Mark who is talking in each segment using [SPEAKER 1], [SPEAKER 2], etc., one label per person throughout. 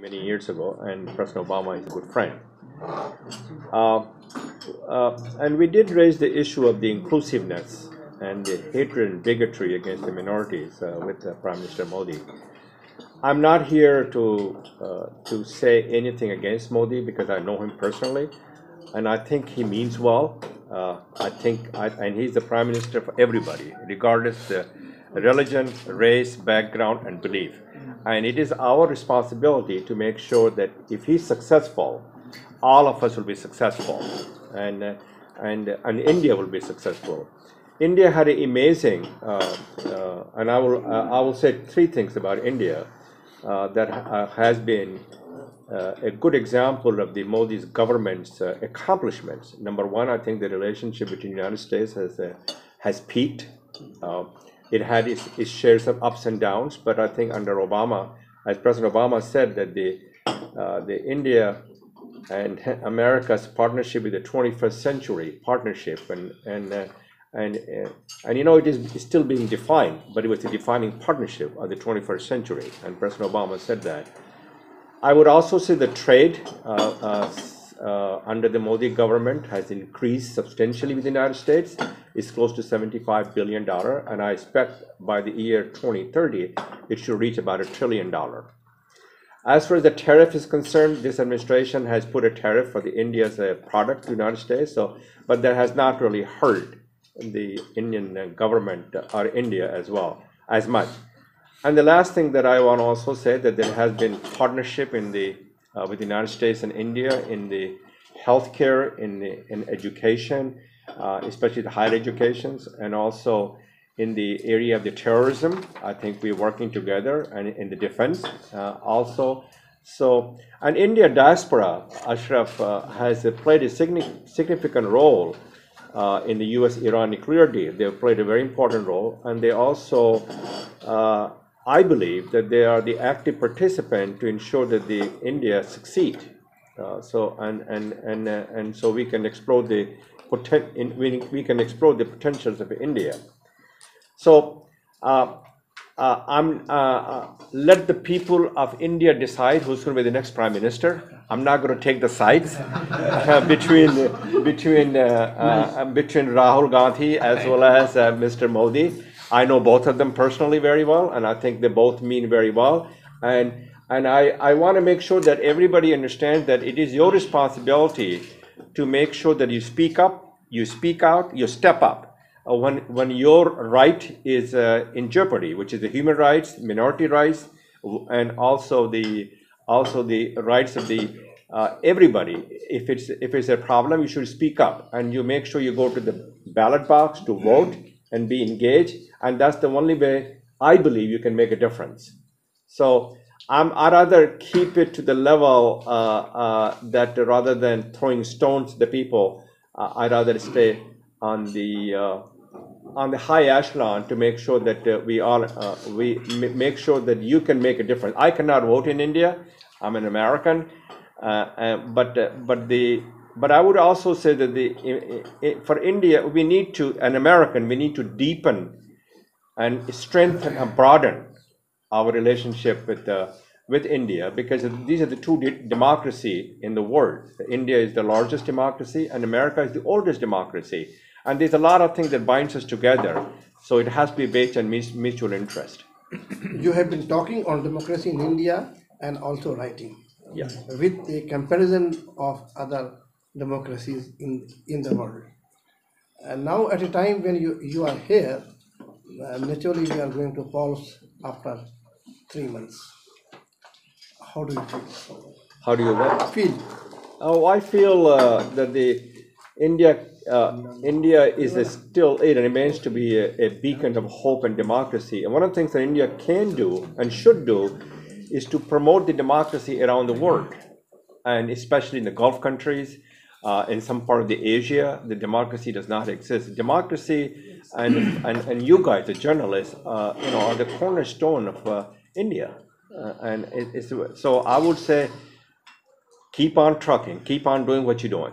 [SPEAKER 1] many years ago, and President Obama is a good friend. And we did raise the issue of the inclusiveness and the hatred and bigotry against the minorities with Prime Minister Modi. I'm not here to say anything against Modi because I know him personally, and I think he means well. And he's the Prime Minister for everybody, regardless of religion, race, background, and belief. And it is our responsibility to make sure that if he's successful, all of us will be successful, and India will be successful. India had an amazing, and I will say three things about India that has been a good example of the Modi's government's accomplishments. Number one, I think the relationship between the United States has peaked. It had its shares of ups and downs, but I think under Obama, as President Obama said, that the India and America's partnership is the 21st century partnership, and you know, it is still being defined, but it was a defining partnership of the 21st century, and President Obama said that. I would also say the trade under the Modi government has increased substantially with the United States. It's close to $75 billion, and I expect by the year 2030, it should reach about $1 trillion. As far as the tariff is concerned, this administration has put a tariff for the India's product to the United States, but that has not really hurt the Indian government or India as much. And the last thing that I want to also say that there has been partnership with the United States and India in the healthcare, in education, especially the higher educations, and also in the area of the terrorism. I think we're working together, and in the defense also. So, and India diaspora, Ashraf, has played a significant role in the U.S.-Iran nuclear deal. They've played a very important role, and they also, I believe, that they are the active participant to ensure that the India succeed. So we can explore the potentials of India. So let the people of India decide who's going to be the next prime minister. I'm not going to take the sides between Rahul Gandhi as well as Mr. Modi. I know both of them personally very well, and I think they both mean very well. And I want to make sure that everybody understands that it is your responsibility to make sure that you speak up, you speak out, you step up when your right is in jeopardy, which is the human rights, minority rights, and also the rights of the everybody. If it's a problem, you should speak up, and you make sure you go to the ballot box to vote and be engaged, and that's the only way I believe you can make a difference. So I'd rather keep it to the level that rather than throwing stones at the people, I'd rather stay on the high echelon to make sure that we make sure that you can make a difference. I cannot vote in India. I'm an American, but I would also say that for India, we need to deepen and strengthen and broaden our relationship with India, because these are the two democracies in the world. India is the largest democracy, and America is the oldest democracy. And there's a lot of things that binds us together. So it has to be based on mutual interest.
[SPEAKER 2] You have been talking on democracy in India and also writing.
[SPEAKER 1] Yeah.
[SPEAKER 2] With a comparison of other democracies in the world. And now at a time when you are here, naturally we are going to pause after 3 months. How do you feel?
[SPEAKER 1] How do you what?
[SPEAKER 2] Feel?
[SPEAKER 1] Oh, I feel that India is still, it remains to be a beacon of hope and democracy. And one of the things that India can do and should do is to promote the democracy around the world, and especially in the Gulf countries, in some part of the Asia, the democracy does not exist. Democracy and you guys, the journalists, are the cornerstone of India. So I would say, keep on trucking, keep on doing what you're doing.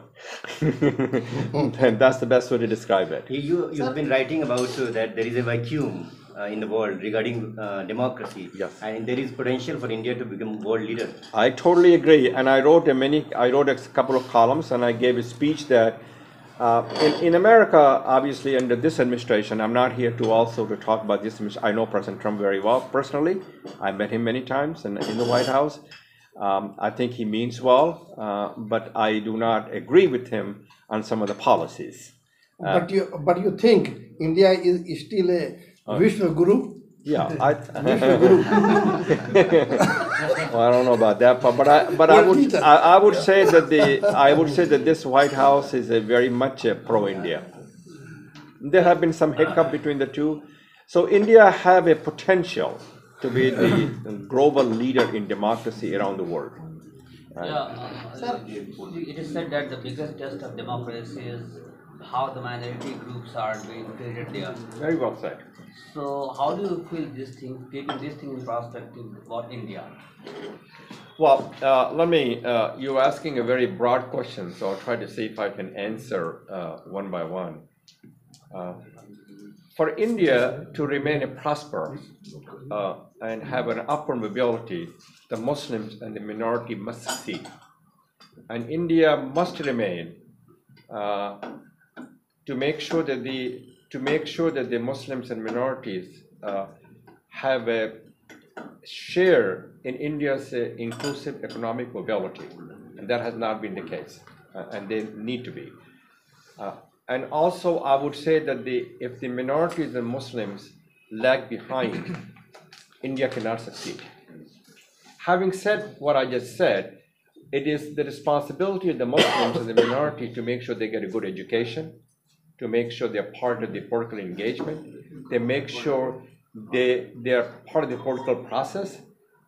[SPEAKER 1] And that's the best way to describe it.
[SPEAKER 3] You've been writing about that there is a vacuum in the world regarding democracy.
[SPEAKER 1] Yes.
[SPEAKER 3] And there is potential for India to become world leader.
[SPEAKER 1] I totally agree, and I wrote a couple of columns, and I gave a speech that in America, obviously under this administration, I'm not here to also to talk about this. I know President Trump very well personally. I met him many times in the White House. I think he means well, but I do not agree with him on some of the policies.
[SPEAKER 2] But you think India is still a Vishnu Guru?
[SPEAKER 1] Yeah, well, I don't know about that, but I would say that this White House is a very much a pro-India. There have been some hiccup between the two, so India have a potential to be the global leader in democracy around the world.
[SPEAKER 4] Sir, it is said that the biggest test of democracy is how the minority groups are being treated there.
[SPEAKER 1] Very well said.
[SPEAKER 4] So, how do you feel this thing, taking this thing in perspective for India?
[SPEAKER 1] Well, you're asking a very broad question, so I'll try to see if I can answer one by one. For India to remain a prosperous and have an upward mobility, the Muslims and the minority must succeed. And India must remain to make sure that the Muslims and minorities have a share in India's inclusive economic mobility, and that has not been the case, and they need to be. And also, I would say that if the minorities and Muslims lag behind, India cannot succeed. Having said what I just said, it is the responsibility of the Muslims and the minority to make sure they get a good education, to make sure they're part of the political engagement, they make sure they're part of the political process.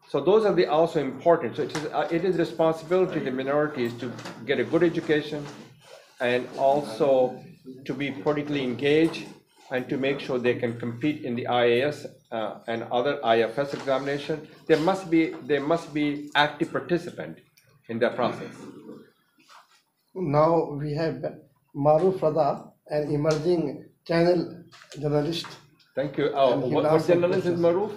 [SPEAKER 1] So those are also important. So it is responsibility of the minorities to get a good education and also to be politically engaged and to make sure they can compete in the IAS and other IFS examination. They must be active participant in that process.
[SPEAKER 2] Now we have Maruf Rada, an emerging channel journalist.
[SPEAKER 1] Thank you. What journalist is Maruf?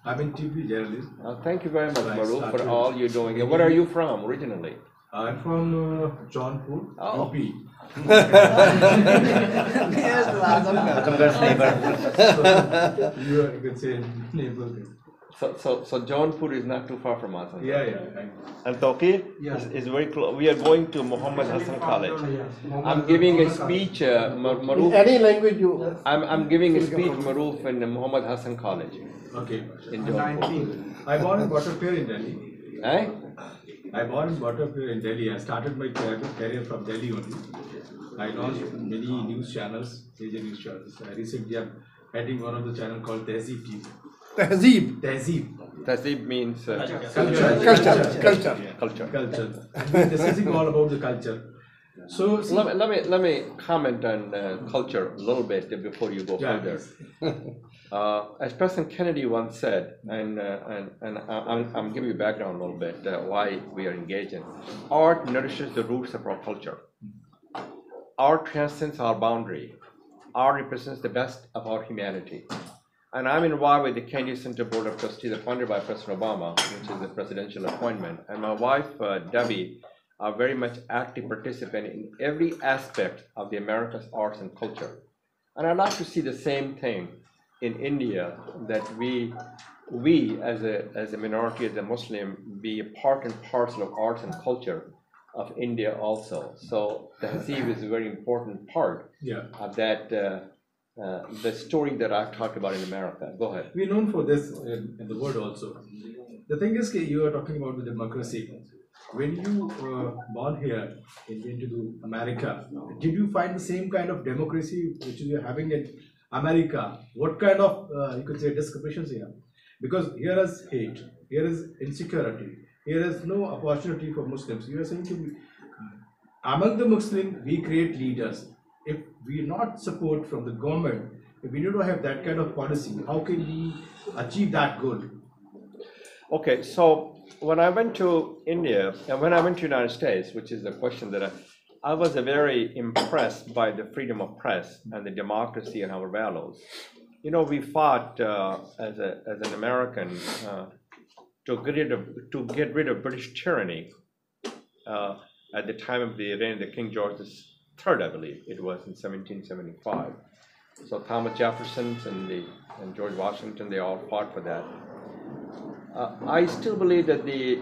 [SPEAKER 5] I'm in TV journalist.
[SPEAKER 1] Thank you very much, Maruf, for all you're doing. And where are you from originally?
[SPEAKER 5] I'm from Jaunpur, UP. You can say neighborhood.
[SPEAKER 1] So Jaunpur is not too far from us.
[SPEAKER 5] Yeah.
[SPEAKER 1] And Toki is very close. We are going to Muhammad Hassan College. I'm giving a speech, Maruf.
[SPEAKER 2] Any language you.
[SPEAKER 1] I'm giving a speech, Maruf, in Muhammad Hassan College.
[SPEAKER 5] Okay.
[SPEAKER 1] In Jaunpur.
[SPEAKER 5] I born and brought up here in Delhi.
[SPEAKER 1] Eh?
[SPEAKER 5] I born and brought up here in Delhi. I started my career from Delhi only. I launched many news channels, major news channels. I recently am heading one of the channel called Tehzeeb TV.
[SPEAKER 2] Tehzeeb.
[SPEAKER 1] Tehzeeb means
[SPEAKER 5] Culture. This is all about the culture. So
[SPEAKER 1] let me comment on culture a little bit before you go further. As President Kennedy once said, and I'm giving you background a little bit why we are engaging. Art nourishes the roots of our culture. Art transcends our boundary. Art represents the best of our humanity. And I'm involved with the Kennedy Center Board of Trustees appointed by President Obama, which is a presidential appointment. And my wife, Debbie, are very much active participant in every aspect of the America's arts and culture. And I'd like to see the same thing in India, that we as a minority, as a Muslim, be a part and parcel of arts and culture of India also. So Tehzeeb is a very important part of that, the story that I've talked about in America. Go ahead.
[SPEAKER 5] We're known for this in the world also. The thing is, you are talking about the democracy. When you born here into America, did you find the same kind of democracy which you are having in America? What kind of, you could say, discrepancies here? Because here is hate, here is insecurity, here is no opportunity for Muslims. You are saying to me, among the Muslims, we create leaders. If we not support from the government, if we don't have that kind of policy, how can we achieve that goal?
[SPEAKER 1] Okay, so when I went to India, and when I went to the United States, which is the question that I was very impressed by the freedom of press and the democracy and our values. You know, we fought as an American to get rid of British tyranny at the time of the reign of King George III, I believe it was in 1775. So Thomas Jefferson and George Washington, they all fought for that. I still believe that the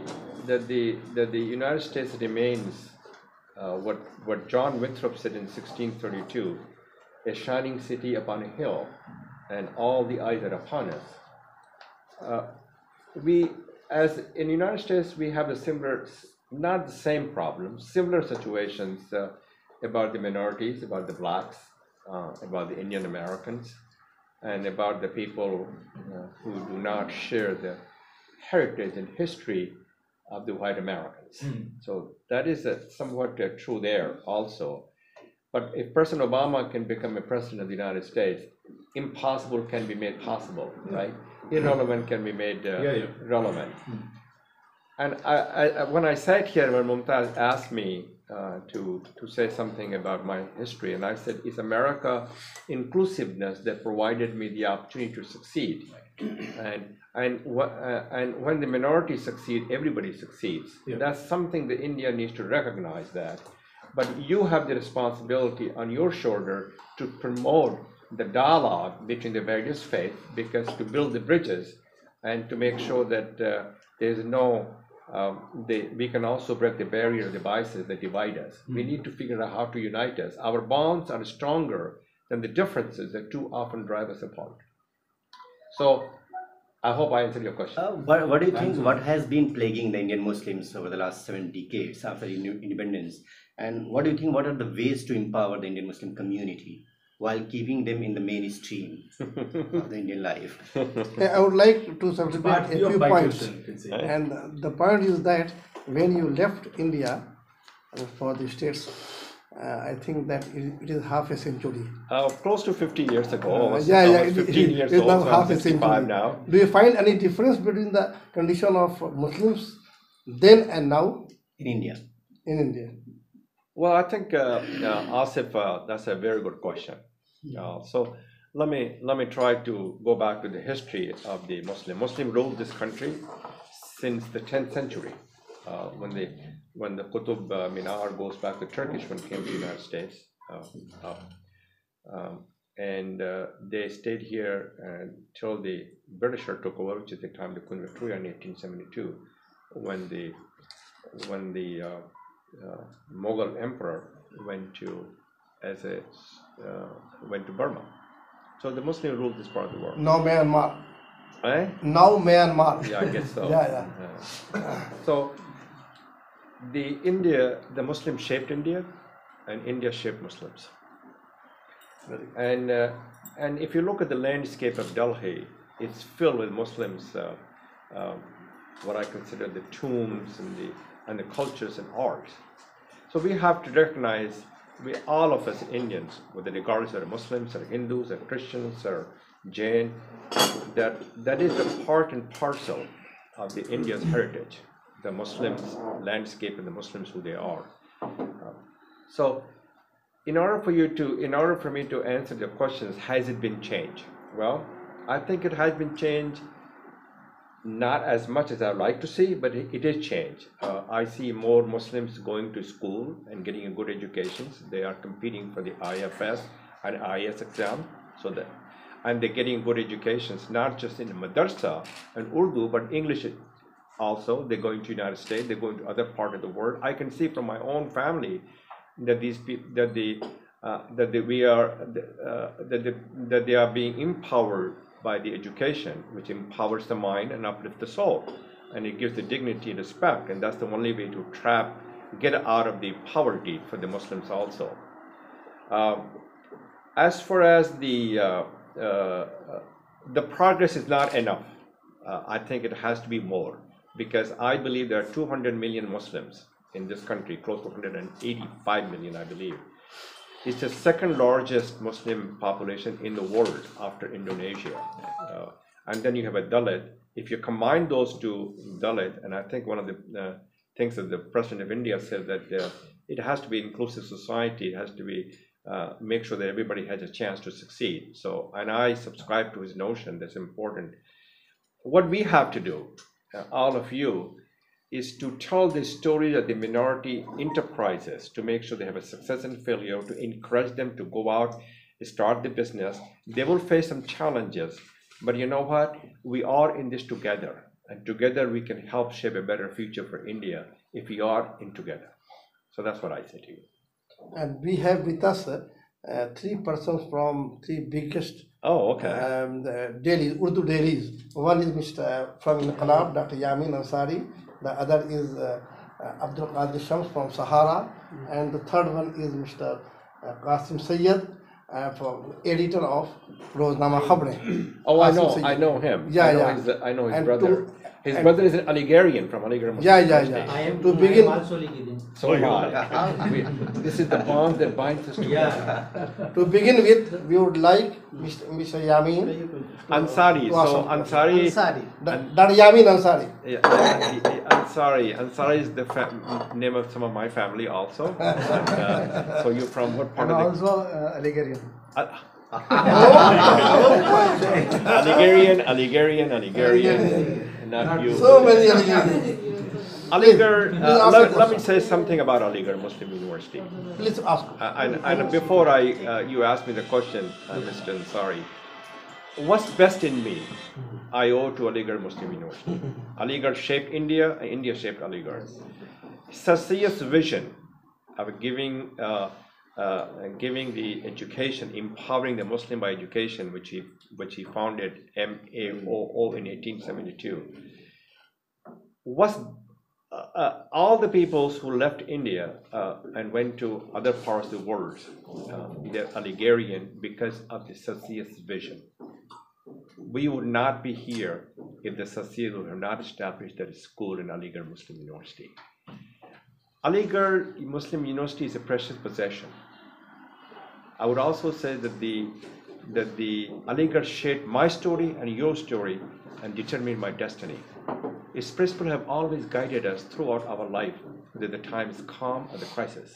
[SPEAKER 1] United States remains what John Winthrop said in 1632, a shining city upon a hill, and all the eyes are upon us. As in the United States, we have a similar, not the same problems, similar situations about the minorities, about the blacks, about the Indian Americans, and about the people who do not share the heritage and history of the white Americans. So that is somewhat true there also. But if President Obama can become a president of the United States, impossible can be made possible, right? Irrelevant can be made relevant. And when I sat here, when Mumtaz asked me to say something about my history, and I said, it's America inclusiveness that provided me the opportunity to succeed. And when the minority succeed, everybody succeeds. That's something that India needs to recognize that. But you have the responsibility on your shoulder to promote the dialogue between the various faiths, because to build the bridges and to make sure that there's no, we can also break the barrier, the biases that divide us. We need to figure out how to unite us. Our bonds are stronger than the differences that too often drive us apart. So I hope I answered your question.
[SPEAKER 3] What do you think, what has been plaguing the Indian Muslims over the last 7 decades after independence? And what do you think, what are the ways to empower the Indian Muslim community while keeping them in the mainstream of the Indian life?
[SPEAKER 2] I would like to supplement a few points. And the point is that when you left India for the States, I think that it is half a century.
[SPEAKER 1] Close to 50 years ago.
[SPEAKER 2] It
[SPEAKER 1] 15 years
[SPEAKER 2] is
[SPEAKER 1] old,
[SPEAKER 2] now
[SPEAKER 1] so
[SPEAKER 2] half
[SPEAKER 1] I'm
[SPEAKER 2] a
[SPEAKER 1] 65
[SPEAKER 2] century.
[SPEAKER 1] now.
[SPEAKER 2] Do you find any difference between the condition of Muslims then and now
[SPEAKER 3] In India.
[SPEAKER 2] in India?
[SPEAKER 1] Well, I think, Asif, that's a very good question. So let me try to go back to the history of the Muslim ruled this country since the 10th century, when the Qutub Minar goes back to Turkish when it came to the United States, and they stayed here until the Britisher took over, which is the time of Queen Victoria in 1872, when the Mughal emperor went to Burma. So the Muslim ruled this part of the world.
[SPEAKER 2] Now Myanmar.
[SPEAKER 1] Eh?
[SPEAKER 2] Now Myanmar.
[SPEAKER 1] Yeah, I guess so.
[SPEAKER 2] Yeah.
[SPEAKER 1] So the Muslims shaped India, and India shaped Muslims. And if you look at the landscape of Delhi, it's filled with Muslims. What I consider the tombs and the cultures and arts. So we have to recognize, all of us Indians, whether regardless of Muslims or Hindus or Christians or Jain, that is a part and parcel of the India's heritage, the Muslims' landscape and the Muslims who they are. So in order for me to answer the questions, has it been changed? Well, I think it has been changed. Not as much as I'd like to see, but it is changed. I see more Muslims going to school and getting a good education. They are competing for the IFS and IS exam, and they're getting good educations, not just in the madrasa and Urdu, but English also. They're going to United States. They're going to other part of the world. I can see from my own family that these people, that they are being empowered by the education, which empowers the mind and uplifts the soul, and it gives the dignity and respect, and that's the only way to get out of the poverty for the Muslims also. As far as the progress is not enough, I think it has to be more, because I believe there are 200 million Muslims in this country, close to 185 million, I believe. It's the second largest Muslim population in the world after Indonesia. And then you have a Dalit. If you combine those two, Dalit, and I think one of the things that the President of India said that it has to be inclusive society, it has to be make sure that everybody has a chance to succeed. So, and I subscribe to his notion that's important. What we have to do, all of you, is to tell the story of the minority enterprises to make sure they have a success and failure, to encourage them to go out, start the business. They will face some challenges, but you know what? We are in this together, and together we can help shape a better future for India if we are in together. So that's what I say to you.
[SPEAKER 2] And we have with us 3 persons from 3 biggest
[SPEAKER 1] Oh, okay.
[SPEAKER 2] dailies, Urdu dailies. One is Mr. from Inqilab, Dr. Yamin Ansari. The other is Abdul Qadir Shams from Sahara. And the third one is Mr. Qasim Sayyed, from editor of Roznama Khabre.
[SPEAKER 1] Oh,
[SPEAKER 2] Qasim
[SPEAKER 1] I
[SPEAKER 2] Sayyed.
[SPEAKER 1] know him.
[SPEAKER 2] Yeah,
[SPEAKER 1] I know his
[SPEAKER 2] And
[SPEAKER 1] brother. His brother is an Alligerian from Aligarh Muslim
[SPEAKER 2] Yeah.
[SPEAKER 1] University.
[SPEAKER 6] I am
[SPEAKER 2] To begin-
[SPEAKER 6] I am also Ligurian.
[SPEAKER 1] So am I. This is the bond that binds us together.
[SPEAKER 6] Yeah.
[SPEAKER 2] To begin with, we would like Mr. Yamin
[SPEAKER 1] Ansari. So Ansari.
[SPEAKER 2] Dr. Yamin Ansari.
[SPEAKER 1] Ansari is the name of some of my family also. And, so you're from what part of the?
[SPEAKER 7] Also Alligerian.
[SPEAKER 1] Alligerian. Not you.
[SPEAKER 2] So many Alligerians.
[SPEAKER 1] Aligarh,
[SPEAKER 2] Please ask a
[SPEAKER 1] let me
[SPEAKER 2] question.
[SPEAKER 1] say something about Aligarh Muslim University.
[SPEAKER 2] Please ask.
[SPEAKER 1] And before you ask me the question, Mr. Ansari, what's best in me, I owe to Aligarh Muslim University. Aligarh shaped India, and India shaped Aligarh. Sasiya's vision of giving the education, empowering the Muslim by education, which he founded MAOO in 1872, was all the peoples who left India and went to other parts of the world, they're Alligerian because of the Sasiya's vision. We would not be here if the Sasiyas would have not established that school in Aligarh Muslim University. Aligarh Muslim University is a precious possession. I would also say that the Aligarh shaped my story and your story and determined my destiny. Its principles have always guided us throughout our life, whether the time is calm or the crisis.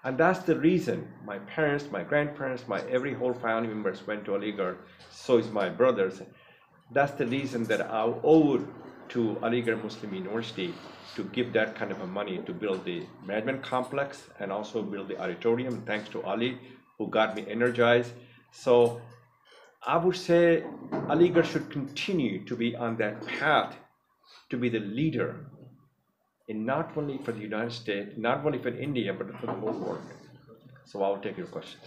[SPEAKER 1] And that's the reason my parents, my grandparents, my every whole family members went to Aligarh, so is my brothers. That's the reason that I owed to Aligarh Muslim University to give that kind of a money to build the management complex and also build the auditorium, thanks to Ali, who got me energized. So I would say Aligarh should continue to be on that path to be the leader in not only for the United States, not only for India, but for the whole world. So I'll take your question.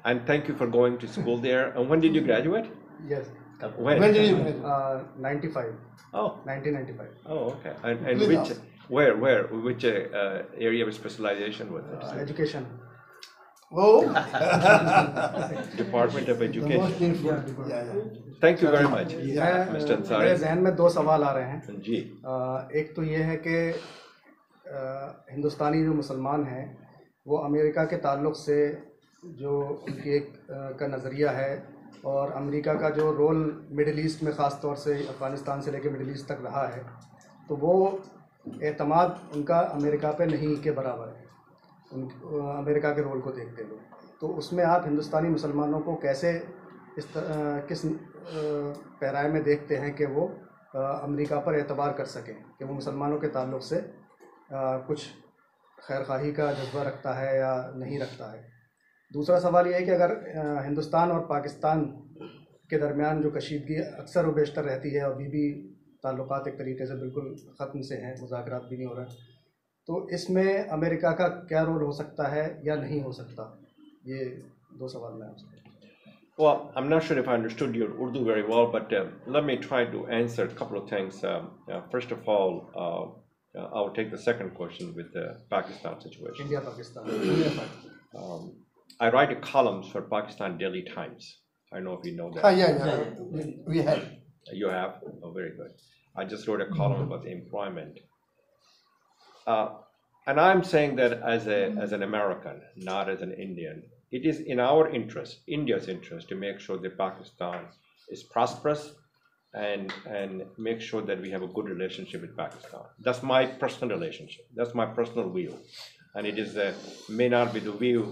[SPEAKER 1] And thank you for going to school there. And when did you graduate?
[SPEAKER 7] Yes.
[SPEAKER 1] When?
[SPEAKER 2] When did you graduate?
[SPEAKER 7] 95.
[SPEAKER 1] Oh.
[SPEAKER 7] 1995.
[SPEAKER 1] Oh, okay. And
[SPEAKER 2] Please
[SPEAKER 1] which,
[SPEAKER 2] ask.
[SPEAKER 1] which area of specialization was it?
[SPEAKER 7] Education.
[SPEAKER 2] Oh,
[SPEAKER 1] Department of
[SPEAKER 2] the most
[SPEAKER 1] Education.
[SPEAKER 2] beautiful. Yeah.
[SPEAKER 1] Thank you very much,
[SPEAKER 2] Yeah.
[SPEAKER 1] Mr.
[SPEAKER 7] मेरे
[SPEAKER 1] Ansari.
[SPEAKER 7] जहन में 2 सवाल आ रहे हैं।
[SPEAKER 1] जी.
[SPEAKER 7] एक तो ये है कि हिंदुस्तानी जो मुसलमान हैं वो अमेरिका के ताल्लुक़ से जो उनकी एक का नज़रिया है और अमेरिका का जो रोल मिडिल ईस्ट में ख़ास तौर से अफ़गानिस्तान से लेकर मिडिल ईस्ट तक रहा है, तो वो एतमाद उनका अमेरिका पे नहीं के बराबर है अमेरिका के रोल को देखते हुए। तो उसमें आप हिंदुस्तानी मुसलमानों को कैसे किस पैराए में देखते हैं कि वो अमेरिका पर एतबार कर सकें, कि वो मुसलमानों के ताल्लुक़ से कुछ खैरख्वाही का जज्बा रखता है या नहीं रखता है। दूसरा सवाल ये है कि अगर हिंदुस्तान और पाकिस्तान के दरमियान जो कशीदगी अक्सर व बेशतर रहती है, अभी भी ताल्लुकात एक तरीके से बिल्कुल ख़त्म से हैं, मुज़ाकरात भी नहीं हो रहे, तो इसमें अमेरिका का क्या रोल हो सकता है या नहीं हो सकता? ये 2 सवाल मैं आपसे।
[SPEAKER 1] Well, I'm not sure if I understood your Urdu very well, but let me try to answer a couple of things. First of all, I'll take the second question with the Pakistan situation.
[SPEAKER 7] India Pakistan.
[SPEAKER 1] I write columns for Pakistan Daily Times. I don't know if you know that.
[SPEAKER 2] Yeah. We have.
[SPEAKER 1] You have? Oh, very good. I just wrote a column about the employment. And I'm saying that as an American, not as an Indian, it is in our interest, India's interest, to make sure that Pakistan is prosperous and make sure that we have a good relationship with Pakistan. That's my personal relationship. That's my personal view. And it is may not be the view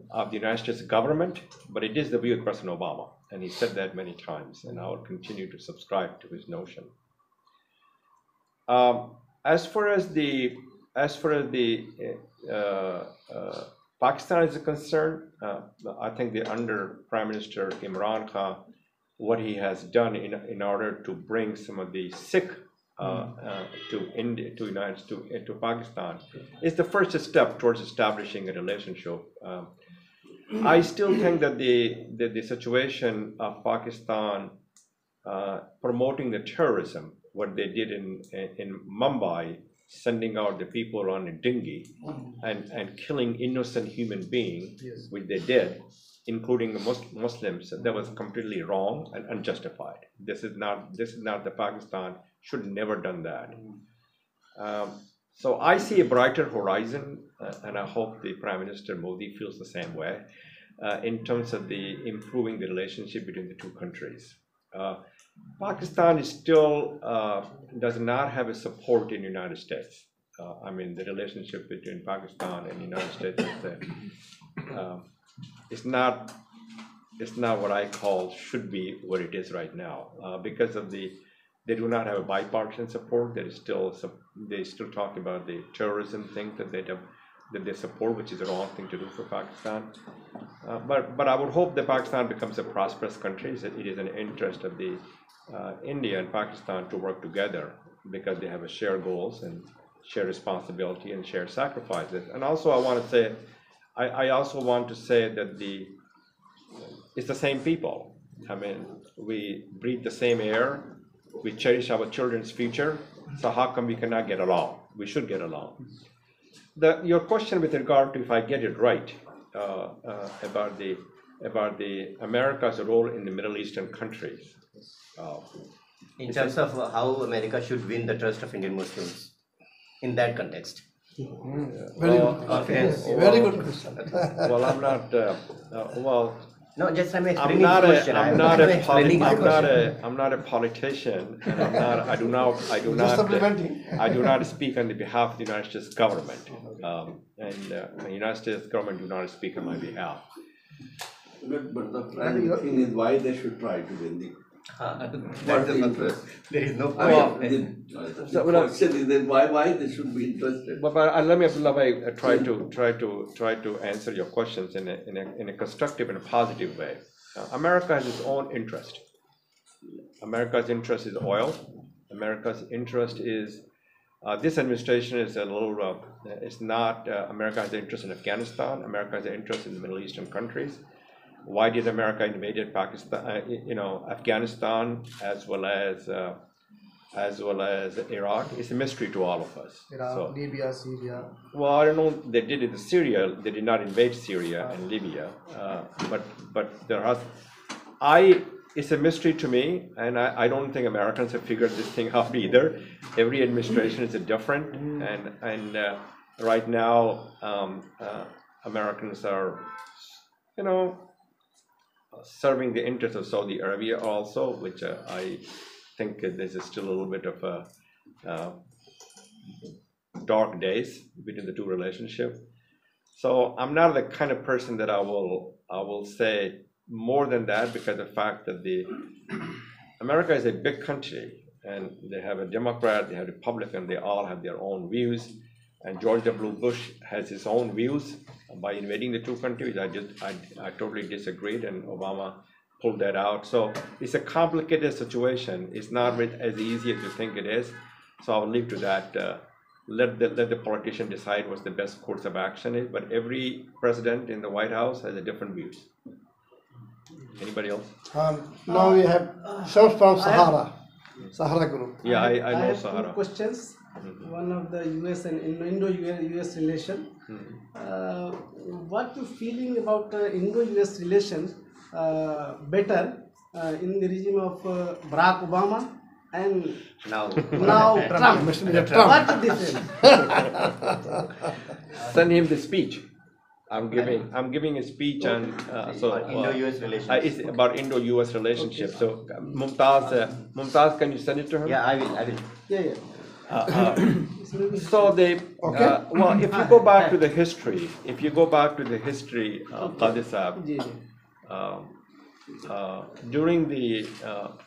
[SPEAKER 1] of the United States government, but it is the view of President Obama. And he said that many times, and I will continue to subscribe to his notion. As far as the Pakistan is concerned, I think that under Prime Minister Imran Khan, what he has done in order to bring some of the Sikh to India, to Pakistan, is the first step towards establishing a relationship. I still think that the situation of Pakistan promoting the terrorism, what they did in Mumbai, sending out the people on a dinghy and killing innocent human beings,
[SPEAKER 7] Yes.
[SPEAKER 1] which they did, including the Muslims, that was completely wrong and unjustified. This is not the Pakistan should never done that. So I see a brighter horizon, and I hope the Prime Minister Modi feels the same way in terms of the improving the relationship between the two countries. Pakistan is still does not have a support in the United States. I mean, the relationship between Pakistan and the United States is it's not what I call should be what it is right now, because of they do not have a bipartisan support. They still talk about the terrorism thing that they support, which is the wrong thing to do for Pakistan. But I would hope that Pakistan becomes a prosperous country. It is an interest of the India and Pakistan to work together because they have a shared goals and shared responsibility and shared sacrifices. And also, I also want to say that it's the same people. I mean, we breathe the same air. We cherish our children's future. So how come we cannot get along? We should get along. Your question with regard to, if I get it right, about the America's role in the Middle Eastern countries.
[SPEAKER 3] In terms of how America should win the trust of Indian Muslims, in that context.
[SPEAKER 2] Very good.
[SPEAKER 3] Confidence.
[SPEAKER 2] Very good question.
[SPEAKER 1] Well, I'm not.
[SPEAKER 3] No, just I'm
[SPEAKER 1] I'm
[SPEAKER 3] explaining
[SPEAKER 1] not
[SPEAKER 3] the
[SPEAKER 1] a.
[SPEAKER 3] question.
[SPEAKER 1] I'm not a.
[SPEAKER 3] explaining the question.
[SPEAKER 1] I'm not a politician, and I do not.
[SPEAKER 2] Just supplementing.
[SPEAKER 1] I do not speak on the behalf of the United States government, and the United States government do not speak on my behalf.
[SPEAKER 6] But the prime thing is why they should try to win the.
[SPEAKER 3] That's the
[SPEAKER 6] interest.
[SPEAKER 3] There is no
[SPEAKER 6] I
[SPEAKER 3] point.
[SPEAKER 6] mean, the question is that why they should be interested.
[SPEAKER 1] But let me try to answer your questions in a constructive and a positive way. America has its own interest. America's interest is oil. America's interest is this administration is a little. It's not. America has an interest in Afghanistan. America has an interest in the Middle Eastern countries. Why did America invade Pakistan? Afghanistan as well as Iraq. It's a mystery to all of us.
[SPEAKER 7] Iraq, Libya, Syria.
[SPEAKER 1] Well, I don't know. They did it in Syria. They did not invade Syria and Libya. But there has. It's a mystery to me, and I don't think Americans have figured this thing out either. Every administration is different, and right now Americans are, serving the interests of Saudi Arabia also, which I think this is still a little bit of a dark days between the two relationships. So I'm not the kind of person that I will say more than that, because the fact that America is a big country and they have a Democrat, they have a Republican, they all have their own views. And George W. Bush has his own views by invading the two countries. I totally disagreed, and Obama pulled that out. So it's a complicated situation. It's not as easy as you think it is. So I'll leave to that. Let the politician decide what's the best course of action is. But every president in the White House has a different views. Anybody else?
[SPEAKER 2] Now we have Shams from Sahara Group.
[SPEAKER 1] Yeah, I know
[SPEAKER 8] have
[SPEAKER 1] Sahara.
[SPEAKER 8] two questions. One of the US and Indo-US relation. What you feeling about Indo-US relation better in the regime of Barack Obama and
[SPEAKER 3] Now,
[SPEAKER 8] Trump? What's the difference?
[SPEAKER 1] Send him the speech. I'm giving a speech on
[SPEAKER 3] Indo-US relations.
[SPEAKER 1] It's about Indo-US relationship. So Mumtaz, can you send it to him?
[SPEAKER 3] Yeah, I will.
[SPEAKER 8] Yeah.
[SPEAKER 1] So they, well, if you go back to the history, Qadi Sahib,
[SPEAKER 8] ji ji
[SPEAKER 1] during the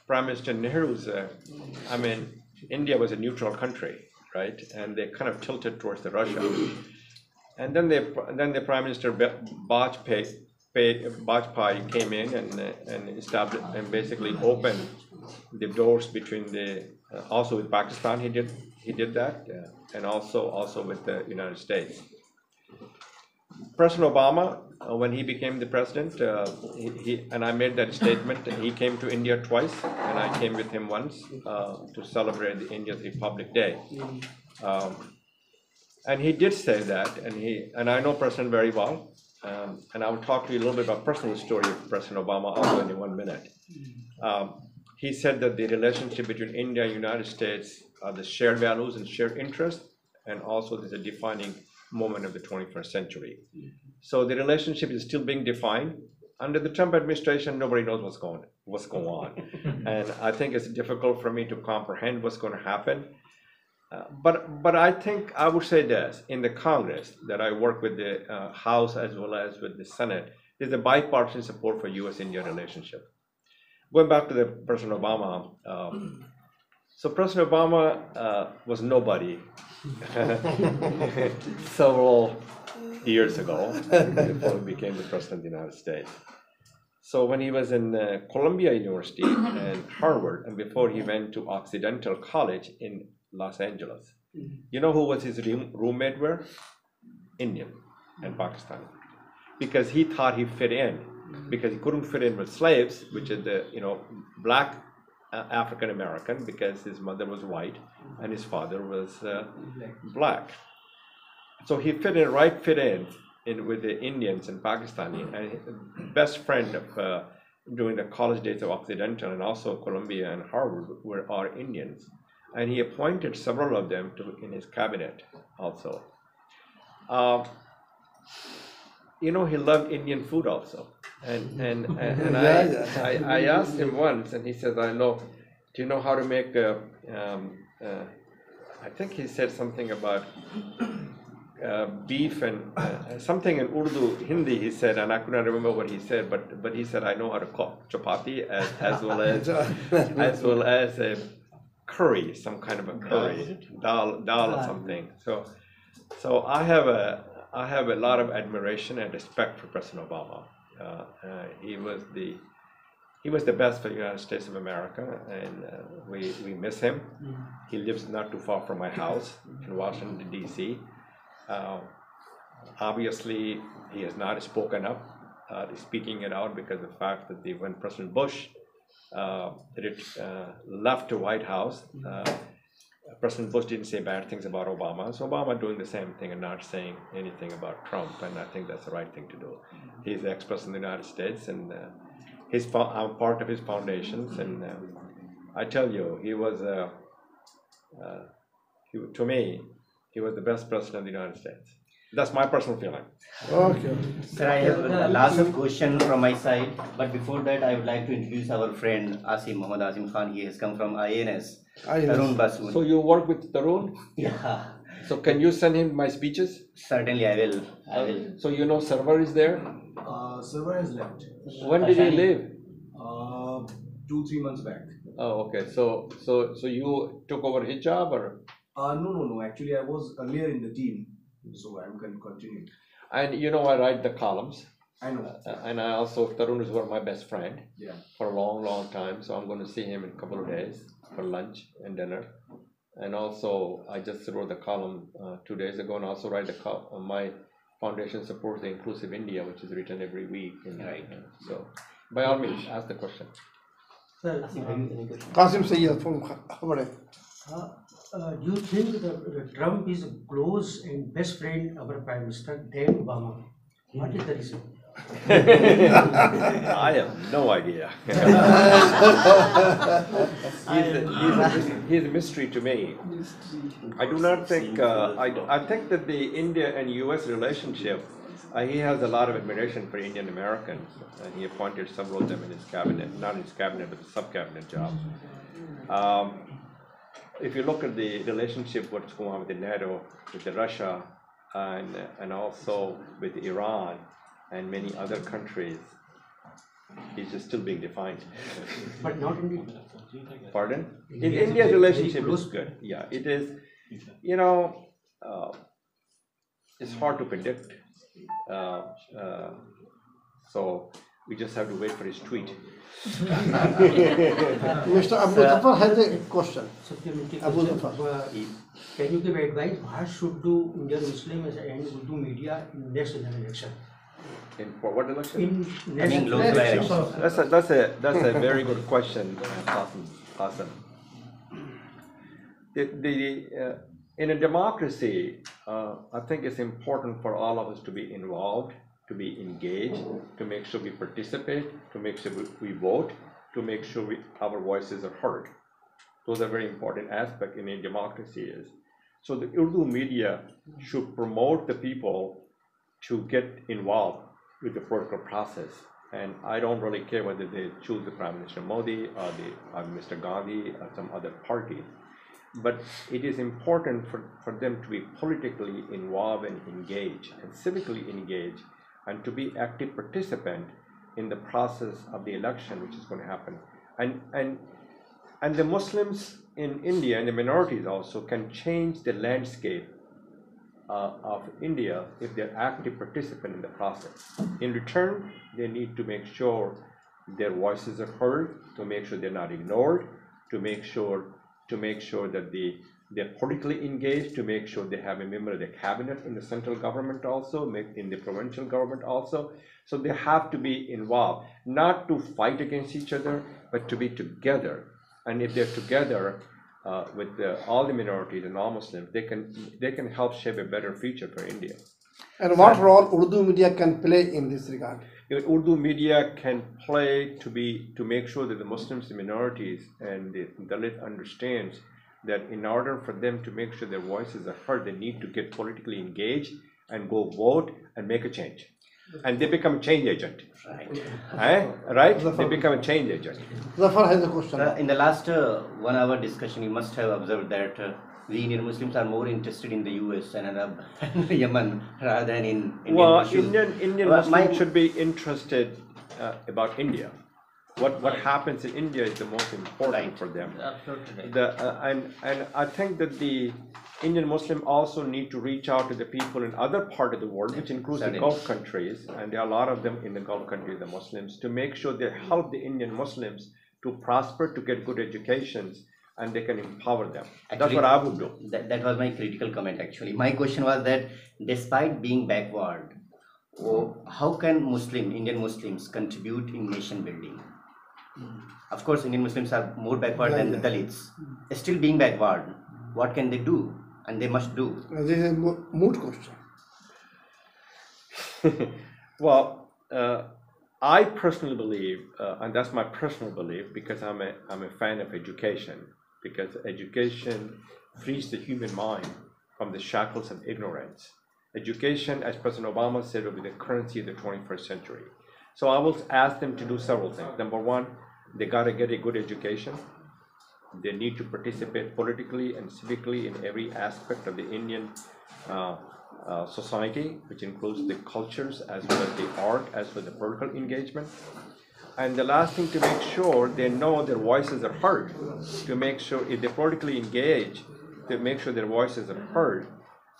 [SPEAKER 1] Prime Minister Nehru's, I mean, India was a neutral country, right? And they kind of tilted towards the Russia. And then the Prime Minister Bajpayee came in and established and basically opened the doors between the also with Pakistan he did that and also with the United States. President Obama, when he became the president, he and I made that statement. He came to India twice, and I came with him once to celebrate the India's Republic Day. And he did say that, and I know President very well, and I will talk to you a little bit about personal story of President Obama also in 1 minute. He said that the relationship between India and United States are the shared values and shared interests, and also there's a defining moment of the 21st century. So the relationship is still being defined. Under the Trump administration, nobody knows what's going on. And I think it's difficult for me to comprehend what's going to happen. But I think I would say this, in the Congress that I work with the House as well as with the Senate, there's a bipartisan support for U.S.-India relationship. Going back to the President Obama, so President Obama was nobody several years ago before he became the President of the United States. So when he was in Columbia University and Harvard, and before he went to Occidental College in Los Angeles, you know who was his roommate were? Indian and Pakistani. Because he thought he fit in, because he couldn't fit in with slaves, which is the black African American, because his mother was white and his father was black. So he fit in with the Indians and Pakistani, and his best friend of during the college days of Occidental and also Columbia and Harvard are Indians, and he appointed several of them in his cabinet also. He loved Indian food also. And I asked him once, and he says, "I know. Do you know how to make I think he said something about beef and something in Urdu, Hindi." He said, and I could not remember what he said, but he said, "I know how to cook chapati as well as a curry, some kind of a curry, dal or something." So I have a lot of admiration and respect for President Obama. He was the best for the United States of America, and we miss him. He lives not too far from my house in Washington, D.C. Obviously, he has not spoken up, speaking it out, because of the fact that when President Bush left the White House, President Bush didn't say bad things about Obama. So Obama doing the same thing and not saying anything about Trump, and I think that's the right thing to do. He's the ex-president of the United States, and I'm part of his foundations, and I tell you, to me, he was the best president of the United States. That's my personal feeling.
[SPEAKER 2] Okay.
[SPEAKER 3] Sir, I have a lots of questions from my side, but before that, I would like to introduce our friend Muhammad Azim Khan. He has come from INS. Tarun Basu.
[SPEAKER 1] So you work with Tarun?
[SPEAKER 3] Yeah.
[SPEAKER 1] So can you send him my speeches?
[SPEAKER 3] Certainly, I will.
[SPEAKER 1] So Server is there?
[SPEAKER 5] Server has left.
[SPEAKER 1] When did he leave?
[SPEAKER 5] 2-3 months back.
[SPEAKER 1] Oh, okay. So you took over his job, or?
[SPEAKER 5] No. Actually, I was earlier in the team, so I can continue.
[SPEAKER 1] And I write the columns.
[SPEAKER 5] I know.
[SPEAKER 1] And I also, Tarun is one of my best friend.
[SPEAKER 5] Yeah. For
[SPEAKER 1] a long time. So I'm going to see him in a couple of days for lunch and dinner. And also, I just wrote the column 2 days ago, and also write my foundation supports the Inclusive India, which is written every week.
[SPEAKER 3] Right.
[SPEAKER 1] So, by all means, ask the question.
[SPEAKER 8] Sir,
[SPEAKER 2] Qasim Sayyid from Khabare.
[SPEAKER 9] Do you think that Trump is a close and best friend of our Prime Minister than Obama? What is the reason?
[SPEAKER 1] I have no idea. He's a mystery to me. I do not think, I think that the India and US relationship, he has a lot of admiration for Indian Americans, and he appointed several of them in his cabinet, not in his cabinet, but the sub-cabinet jobs. if you look at the relationship, what's going on with the NATO, with the Russia, and also with Iran and many other countries, it's just still being defined.
[SPEAKER 9] But not India.
[SPEAKER 1] Pardon? India's relationship is good. Yeah, it is. You know, it's hard to predict. So we just have to wait for his tweet.
[SPEAKER 2] Mr. Abu Zafar has a question. Abu Zafar.
[SPEAKER 9] Can you give advice? What should do Indian Muslims and Urdu media in next election?
[SPEAKER 1] For what election?
[SPEAKER 9] In next
[SPEAKER 3] local
[SPEAKER 9] election.
[SPEAKER 3] elections.
[SPEAKER 1] That's a very good question, Hassan. In a democracy, I think it's important for all of us to be involved, to be engaged, to make sure we participate, to make sure we vote, to make sure our voices are heard. Those are very important aspects in a democracy. So the Urdu media should promote the people to get involved with the political process. And I don't really care whether they choose the Prime Minister Modi or Mr. Gandhi or some other party. But it is important for them to be politically involved and engaged and civically engaged and to be active participant in the process of the election which is going to happen. And the Muslims in India and the minorities also can change the landscape of India if they're active participant in the process. In return, they need to make sure their voices are heard, to make sure they're not ignored, to make sure that they're politically engaged, to make sure they have a member of the cabinet in the central government also, in the provincial government also. So they have to be involved, not to fight against each other, but to be together. And if they're together with all the minorities and all Muslims, they can help shape a better future for India.
[SPEAKER 2] And what role Urdu media can play in this regard?
[SPEAKER 1] Urdu media can play to make sure that the Muslims, the minorities, and the Dalit understands that in order for them to make sure their voices are heard, they need to get politically engaged and go vote and make a change. And they become a change agent. Right? They become a change agent.
[SPEAKER 2] Zafar has a question.
[SPEAKER 3] In the last 1 hour discussion, you must have observed that we Indian Muslims are more interested in the US and Arab and Yemen rather than in Indian issues.
[SPEAKER 1] Indian Muslims should be interested about India. What happens in India is the most important for them.
[SPEAKER 4] Absolutely.
[SPEAKER 1] And I think that the Indian Muslim also need to reach out to the people in other part of the world, which includes the Gulf countries, and there are a lot of them in the Gulf countries, the Muslims, to make sure they help the Indian Muslims to prosper, to get good educations, and they can empower them.
[SPEAKER 3] Actually,
[SPEAKER 1] that's what I would do.
[SPEAKER 3] That was my critical comment actually. My question was that despite being backward, how can Indian Muslims contribute in nation building? Of course, Indian Muslims are more backward than the Dalits. Still being backward, what can they do? And they must do.
[SPEAKER 2] This is a moot question.
[SPEAKER 1] Well, I personally believe, and that's my personal belief, because I'm a fan of education, because education frees the human mind from the shackles of ignorance. Education, as President Obama said, will be the currency of the 21st century. So I will ask them to do several things. Number one, they got to get a good education. They need to participate politically and civically in every aspect of the Indian society, which includes the cultures as well as the art, as well as the political engagement. And the last thing, to make sure they know their voices are heard, to make sure if they're politically engaged, to make sure their voices are heard.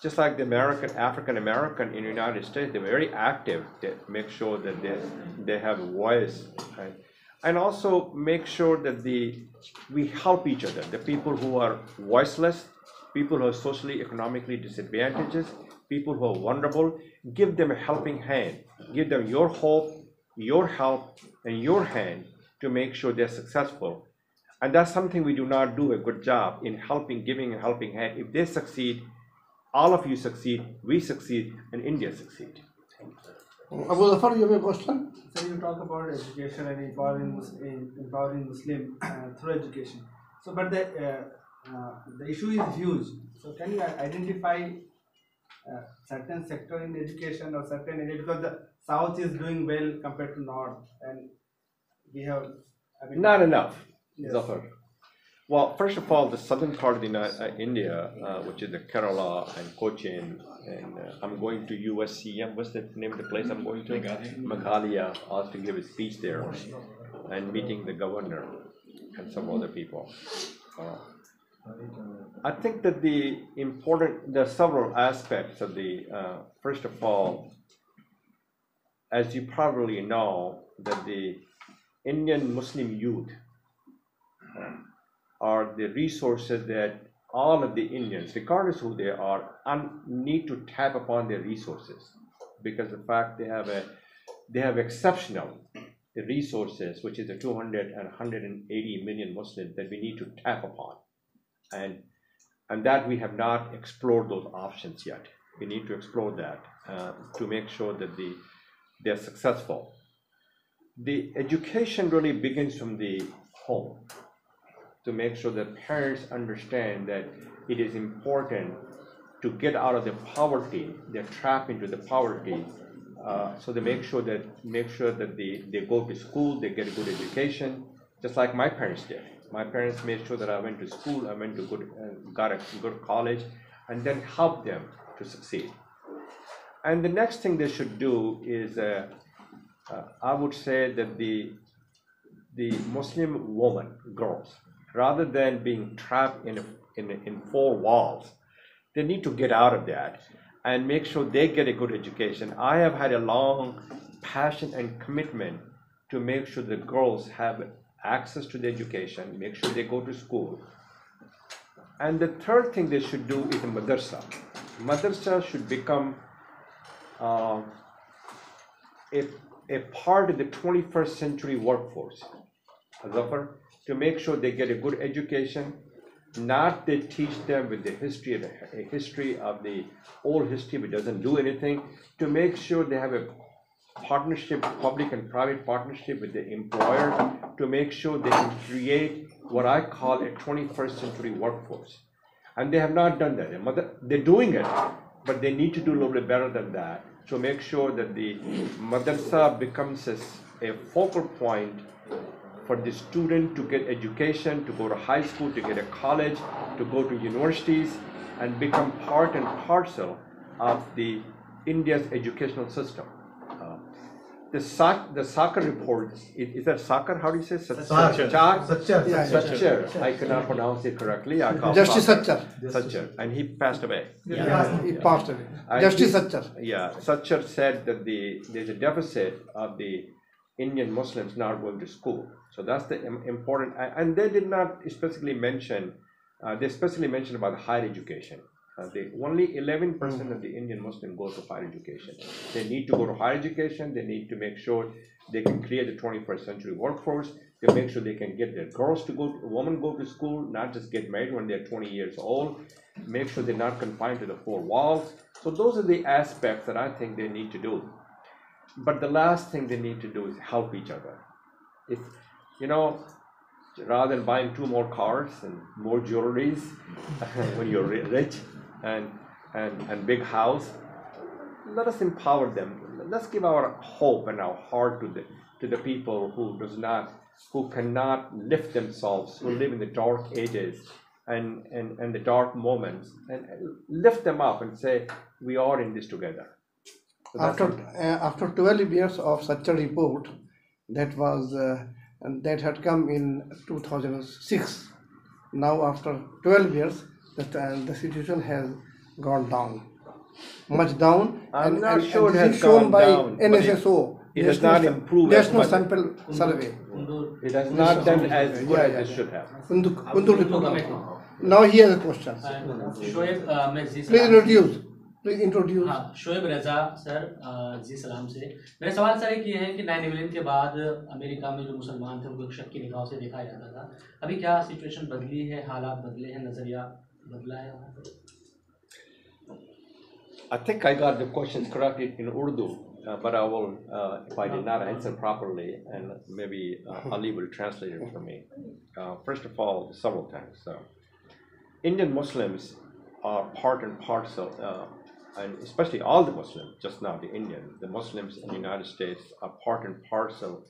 [SPEAKER 1] Just like the African American in the United States, they're very active. They make sure that they have a voice, right? And also make sure that we help each other. The people who are voiceless, people who are socially, economically disadvantaged, people who are vulnerable, give them a helping hand. Give them your hope, your help, and your hand to make sure they're successful. And that's something we do not do a good job in helping, giving a helping hand. If they succeed, all of you succeed, we succeed, and India succeed.
[SPEAKER 2] Abu Zafar, you have a question?
[SPEAKER 8] So you talk about education and empowering Muslim through education. So, but the issue is huge. So, can you identify certain sector in education or certain area, because the South is doing well compared to North, and we have
[SPEAKER 1] not enough,
[SPEAKER 8] yes.
[SPEAKER 1] Zafar. Well, first of all, the southern part of India, which is the Kerala and Cochin, and I'm going to USCM. What's the name of the place I'm going to? Meghalaya. I have to give a speech there, and meeting the governor and some other people. I think that there are several aspects of first of all, as you probably know, that the Indian Muslim youth are the resources that all of the Indians, regardless who they are, need to tap upon their resources, because the fact they have exceptional resources, which is the 200 and 180 million Muslims that we need to tap upon, and that we have not explored those options yet. We need to explore that to make sure that they're successful. The education really begins from the home, to make sure that parents understand that it is important to get out of the poverty, they're trapped into the poverty, so they make sure that they go to school, they get a good education, just like my parents did. My parents made sure that I went to school, I went to got a good college, and then helped them to succeed. And the next thing they should do is, I would say that the Muslim woman, girls, rather than being trapped in four walls, they need to get out of that and make sure they get a good education. I have had a long passion and commitment to make sure the girls have access to the education, make sure they go to school. And the third thing they should do is a madrasa. Madrasa should become a part of the 21st century workforce, to make sure they get a good education, not they teach them with the history of the old history which doesn't do anything, to make sure they have a partnership, public and private partnership with the employer, to make sure they can create what I call a 21st century workforce. And they have not done that. They're doing it, but they need to do a little bit better than that, to make sure that the madrasa becomes a focal point for the student to get education, to go to high school, to get a college, to go to universities, and become part and parcel of the India's educational system. The soccer report, is that soccer? How do you say? Satchar. I cannot pronounce it correctly.
[SPEAKER 2] Justice Satchar.
[SPEAKER 1] Satchar. And he passed away.
[SPEAKER 2] Yeah, he passed away. Justice Satchar.
[SPEAKER 1] Yeah, Satchar said that there's a deficit of the Indian Muslims not going to school. So that's the important, and they did not specifically mention, they especially mentioned about higher education. Only 11% of the Indian Muslim go to higher education. They need to go to higher education. They need to make sure they can create the 21st century workforce. They make sure they can get their girls to women go to school, not just get married when they're 20 years old. Make sure they're not confined to the four walls. So those are the aspects that I think they need to do. But the last thing they need to do is help each other. If, rather than buying 2 more cars and more jewelries when you're rich and big house, let us empower them. Let's give our hope and our heart to the people who cannot lift themselves, who live in the dark ages and the dark moments, and lift them up and say, we are in this together. So
[SPEAKER 2] after 12 years of such a report, that had come in 2006. Now after 12 years, the situation has gone down, much down.
[SPEAKER 1] I'm
[SPEAKER 2] and,
[SPEAKER 1] not
[SPEAKER 2] and,
[SPEAKER 1] sure
[SPEAKER 2] and
[SPEAKER 1] it
[SPEAKER 2] this
[SPEAKER 1] has
[SPEAKER 2] is shown
[SPEAKER 1] gone
[SPEAKER 2] by
[SPEAKER 1] down, but
[SPEAKER 2] NSSO.
[SPEAKER 1] it has not improved as
[SPEAKER 2] National
[SPEAKER 1] much.
[SPEAKER 2] Sample Survey.
[SPEAKER 1] It has not done as good as it should have.
[SPEAKER 2] Now he has a question. Please introduce.
[SPEAKER 10] हाँ, शोएब रजा sir जी सलाम से मेरा सवाल sir एक ये है कि 9/11 के बाद अमेरिका में जो मुसलमान थे उनको शक की निगाहों से देखा जाता था, अभी क्या सिचुएशन बदली है, हालात बदले हैं, नजरिया बदला है वहाँ पे?
[SPEAKER 1] I think I got the questions corrected in Urdu, but I will, if I did not answer properly, and maybe Ali will translate it for me. First of all, several things. Indian Muslims are part and parcel, and especially all the Muslims, just not the Indian, the Muslims in the United States are part and parcel,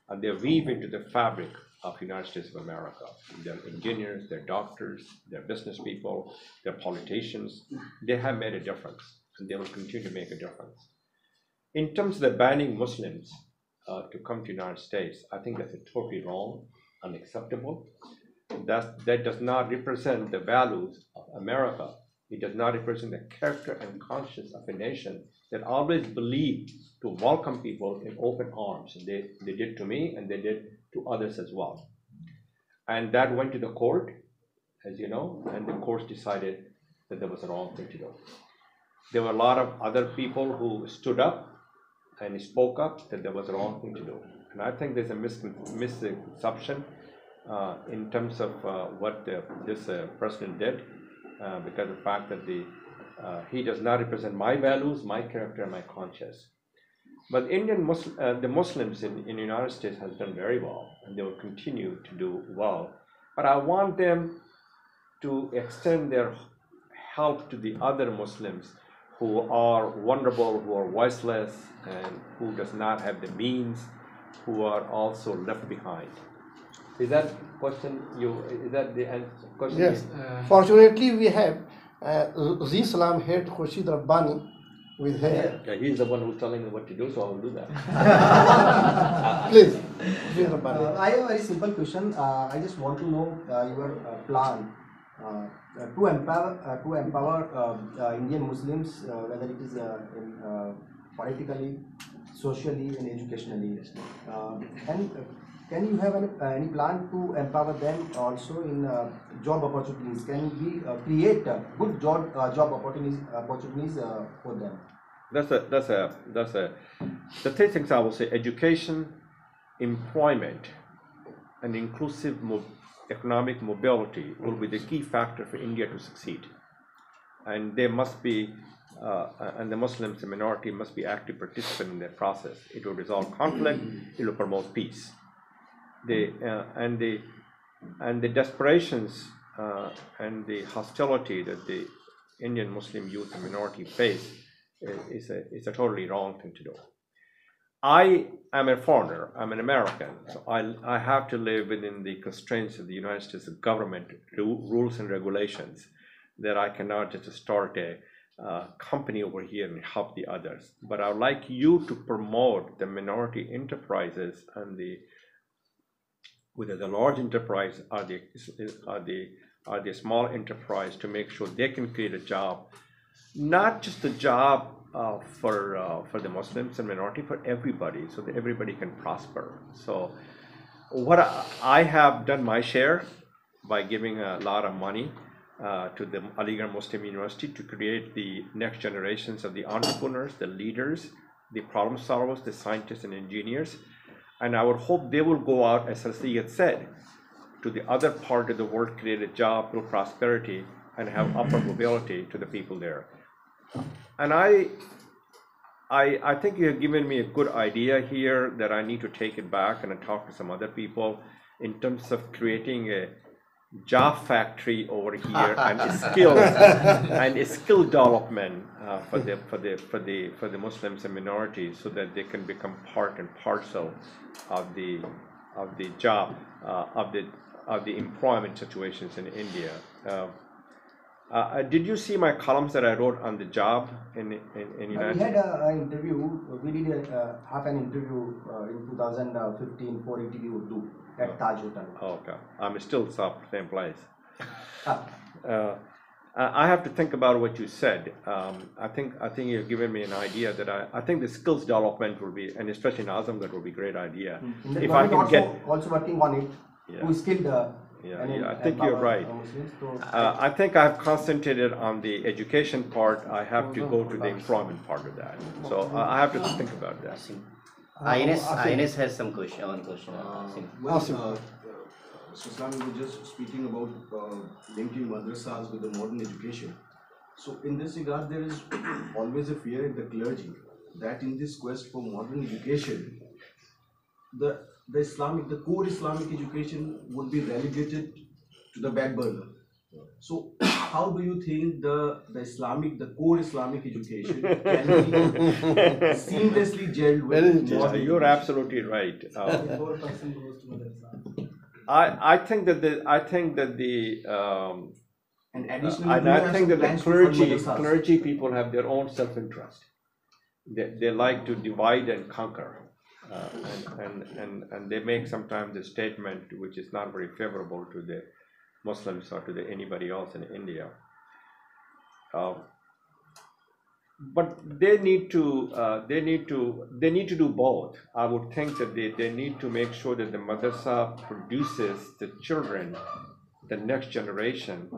[SPEAKER 1] and they weave into the fabric of the United States of America. They're engineers, they're doctors, they're business people, they're politicians. They have made a difference, and they will continue to make a difference. In terms of the banning Muslims to come to the United States, I think that's totally wrong, unacceptable. That does not represent the values of America. It does not represent the character and conscience of a nation that always believed to welcome people in open arms. And they did to me, and they did to others as well. And that went to the court, as you know, and the court decided that that was the wrong thing to do. There were a lot of other people who stood up and spoke up that that was the wrong thing to do. And I think there's a misconception in terms of what this president did, because of the fact that he does not represent my values, my character, and my conscience. But the Muslims in the United States has done very well, and they will continue to do well. But I want them to extend their help to the other Muslims who are vulnerable, who are voiceless, and who does not have the means, who are also left behind. Is that question is that the question?
[SPEAKER 2] Yes. Fortunately, we have Zi Salam head Khurshid Rabbani with her.
[SPEAKER 1] Yeah, he's the one who's telling me what to do, so I will do that.
[SPEAKER 2] Please, Zi Rabbani.
[SPEAKER 11] I have a very simple question. I just want to know your plan to empower Indian Muslims, whether it is politically, socially, and educationally. And can you have any plan to empower them also in job opportunities? Can we create good job opportunities for them?
[SPEAKER 1] The three things I will say: education, employment, and inclusive economic mobility will be the key factor for India to succeed. And they must be, and the Muslims, the minority, must be active participants in that process. It will resolve conflict. It will promote peace. And the desperations and the hostility that the Indian Muslim youth and minority face is a totally wrong thing to do. I am a foreigner. I'm an American, so I have to live within the constraints of the United States government rules and regulations. That I cannot just start a company over here and help the others. But I would like you to promote the minority enterprises and whether the large enterprise or the small enterprise, to make sure they can create a job, not just a job for the Muslims and minority, for everybody, so that everybody can prosper. So what I have done my share by giving a lot of money to the Aligarh Muslim University to create the next generations of the entrepreneurs, the leaders, the problem solvers, the scientists and engineers. And I would hope they will go out, as Sayyid said, to the other part of the world, create a job, build prosperity, and have upward mobility to the people there. And I think you have given me a good idea here that I need to take it back and talk to some other people in terms of creating a job factory over here and skill development for the Muslims and minorities, so that they can become part and parcel of the job of the employment situations in India. Did you see my columns that I wrote on the job in United States?
[SPEAKER 11] We had an interview. We did have an interview in 2015 for IICC Urdu at Taj Hotel.
[SPEAKER 1] Oh, okay, I'm still the same place. I have to think about what you said. I think you've given me an idea that I think the skills development will be, and especially in Azamgarh, will be a great idea.
[SPEAKER 11] If I can also working on it, to skilled.
[SPEAKER 1] I think you're right. I think I've concentrated on the education part. I have to go to the employment part of that. So I have to think about that.
[SPEAKER 3] Ines has some question.
[SPEAKER 6] Islami was just speaking about linking madrasas with the modern education. So in this regard, there is always a fear in the clergy that in this quest for modern education, the core Islamic education would be relegated to the back burner. So how do you think the core Islamic education can be seamlessly gelled with modern
[SPEAKER 1] You're absolutely right. I think that
[SPEAKER 6] And additionally,
[SPEAKER 1] and
[SPEAKER 6] do you
[SPEAKER 1] I
[SPEAKER 6] have
[SPEAKER 1] think
[SPEAKER 6] some
[SPEAKER 1] that the
[SPEAKER 6] plans to fund madrasas?
[SPEAKER 1] clergy people have their own self-interest. They like to divide and conquer, and they make sometimes a statement which is not very favorable to the Muslims or to anybody else in India. But they need to do both. I would think that they need to make sure that the madrasa produces the children, the next generation,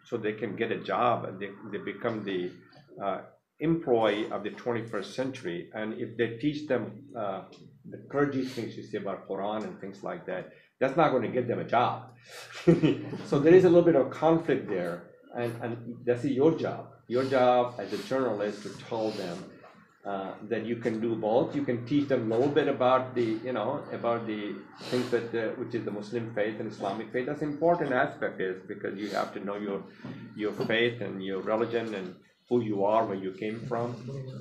[SPEAKER 1] so they can get a job and they become the employee of the 21st century. And if they teach them the clergy things you say about Quran and things like that, that's not going to get them a job. So there is a little bit of conflict there, and that's your job. Your job as a journalist to tell them that you can do both. You can teach them a little bit about the things that which is the Muslim faith and Islamic faith. That's an important aspect is because you have to know your faith and your religion and who you are, where you came from.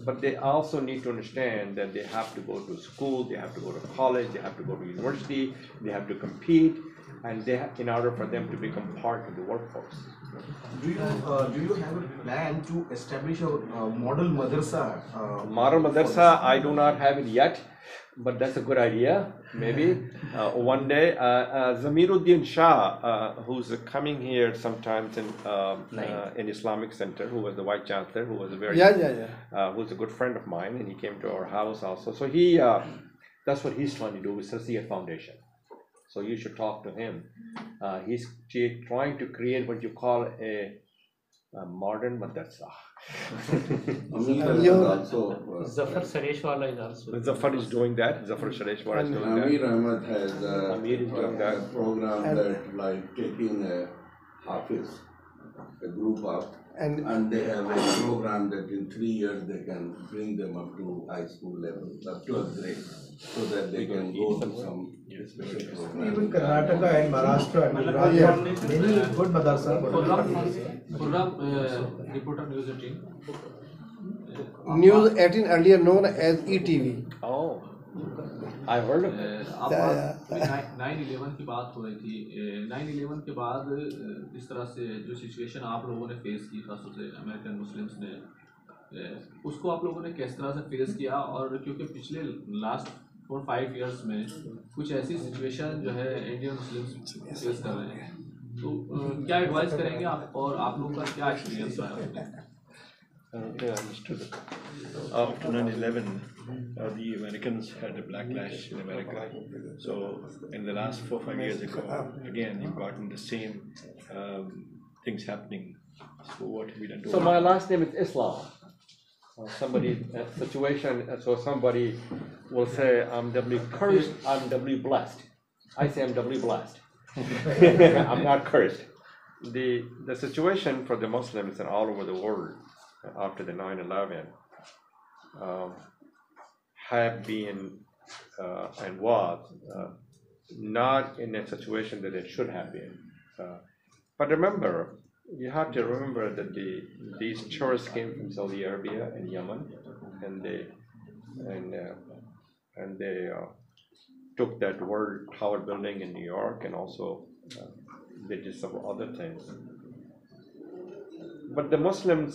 [SPEAKER 1] But they also need to understand that they have to go to school, they have to go to college, they have to go to university, they have to compete, and in order for them to become part of the workforce.
[SPEAKER 6] Do you have a plan to establish a model madrasa?
[SPEAKER 1] Model madrasa, I do not have it yet, but that's a good idea. Maybe one day, Zamiruddin Shah, who's coming here sometimes in Islamic Center, who was the Vice Chancellor, who was a very who's a good friend of mine, and he came to our house also. So he, that's what he's trying to do with Sassia Foundation. So you should talk to him. He's trying to create what you call a modern madrasa.
[SPEAKER 10] Zafar Sareshwala is also.
[SPEAKER 1] Zafar is doing that. Zafar Sareshwala is doing that.
[SPEAKER 12] Amir Ahmed has
[SPEAKER 1] Amir is doing that.
[SPEAKER 12] a program that like taking a Hafiz, a group up, and they have a program that in 3 years they can bring them up to high school level, up to a grade, so that they can go to some special program.
[SPEAKER 7] Even Karnataka and Maharashtra and Gujarat have many good madrasas.
[SPEAKER 5] Program reporter news 18.
[SPEAKER 2] News 18 earlier known as ETV.
[SPEAKER 1] Oh, I heard of it.
[SPEAKER 5] 9/11 की बात हो रही थी। 9/11 के बाद इस तरह से जो सिचुएशन आप लोगों ने फेस की, खासतौर से अमेरिकन मुस्लिम्स ने, उसको आप लोगों ने किस तरह से फेस किया? और क्योंकि पिछले लास्ट 4-5 इयर्स में कुछ ऐसी सिचुएशन जो है इंडियन मुस्लिम्स फेस कर रहे हैं, तो क्या एडवाइस करेंगे आप, और आप लोगों का क्या एक्सपीरियंस रहा है?
[SPEAKER 13] After 9/11, the Americans had a backlash in America. So in the last 4-5 years ago, again, you've gotten the same things happening. So what have we done to
[SPEAKER 1] So my last name is Islam. Somebody will say I'm doubly cursed, I'm doubly blessed. I say I'm doubly blessed. I'm not cursed. The situation for the Muslims and all over the world after the 9/11 have been and was not in a situation that it should have been. But remember, you have to remember that these tourists came from Saudi Arabia and Yemen, and they took that World Tower building in New York, and also they did some other things. But the Muslims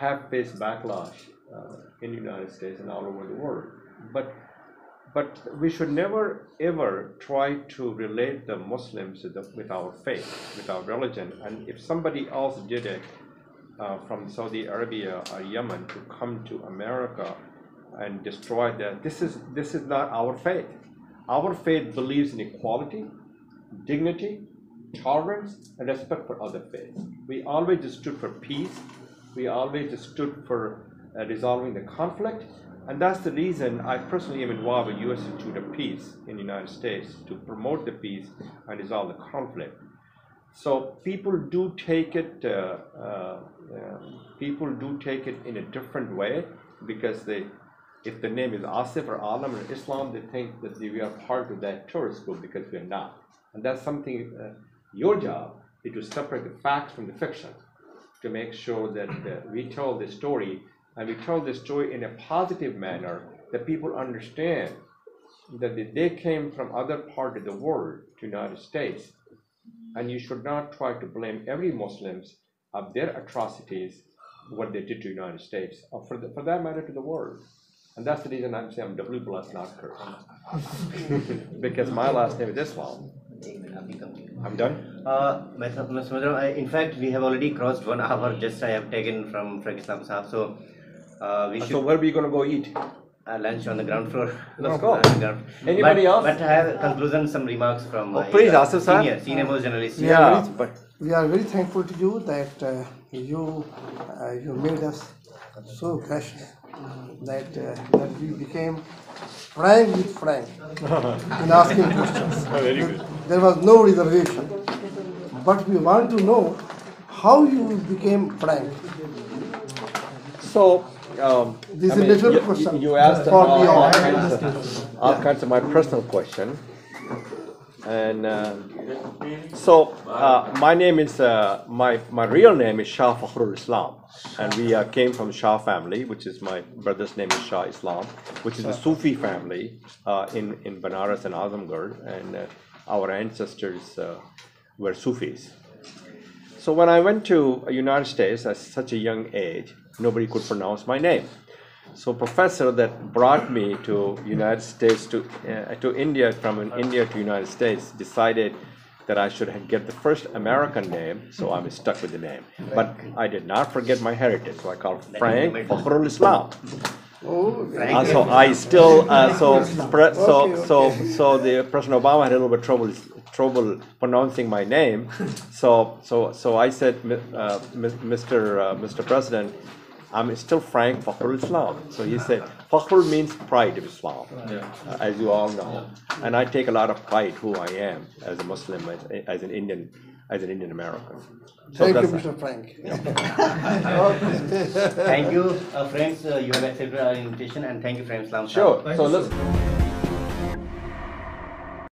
[SPEAKER 1] have faced backlash in the United States and all over the world. But we should never ever try to relate the Muslims with our faith, with our religion. And if somebody else did it from Saudi Arabia or Yemen to come to America and destroy that, this is not our faith. Our faith believes in equality, dignity, tolerance, and respect for other faiths. We always stood for peace. We always stood for resolving the conflict. And that's the reason I personally am involved with U.S. Institute of Peace in the United States to promote the peace and resolve the conflict. So people do take it in a different way, because if the name is Asif or Alam or Islam, they think that we are part of that tourist group, because we are not. And that's something, your job is to separate the facts from the fiction, to make sure that we tell the story, and we tell the story in a positive manner that people understand that they came from other part of the world to United States, and you should not try to blame every Muslims of their atrocities, what they did to the United States, or for that matter to the world. And that's the reason I'm saying I'm double blessed, not cursed. Because my last name is Islam. I'm done.
[SPEAKER 3] Mr. Mudram, in fact, we have already crossed 1 hour. Just I have taken from Frank Islam Sahab. So we should.
[SPEAKER 1] So where are we going to go eat?
[SPEAKER 3] Lunch on the ground floor.
[SPEAKER 1] Let's go. Anybody else?
[SPEAKER 3] But I have conclusion, some remarks from my
[SPEAKER 1] please, Asif sir.
[SPEAKER 3] senior most journalist.
[SPEAKER 2] We are very thankful to you that you made us so gracious that we became frank with frank in asking questions.
[SPEAKER 1] Very good.
[SPEAKER 2] There was no reservation, but we want to know how you became frank.
[SPEAKER 1] So,
[SPEAKER 2] this is a little question.
[SPEAKER 1] You asked
[SPEAKER 2] for
[SPEAKER 1] all kinds of my personal question. And so my name is, my real name is Shah Fakhrul Islam. And we came from Shah family, which is my brother's name is Shah Islam, which is a Sufi family in Banaras and Azamgarh. And our ancestors were Sufis. So when I went to the United States at such a young age, nobody could pronounce my name. So professor that brought me to United States to India, from India to United States, decided that I should get the first American name, so I'm stuck with the name. But I did not forget my heritage, so I called Frank Fakhrul Islam. So I still so the President Obama had a little bit trouble pronouncing my name. So I said, Mr. President, I'm still Frank Fakhrul Islam. So he said, Fakhrul means pride of Islam, as you all know. And I take a lot of pride who I am as a Muslim, as an Indian American. So
[SPEAKER 2] thank you, Mr. Frank.
[SPEAKER 3] Thank you, friends. You have accepted our invitation, and thank you, friends.
[SPEAKER 1] Sure. So let's.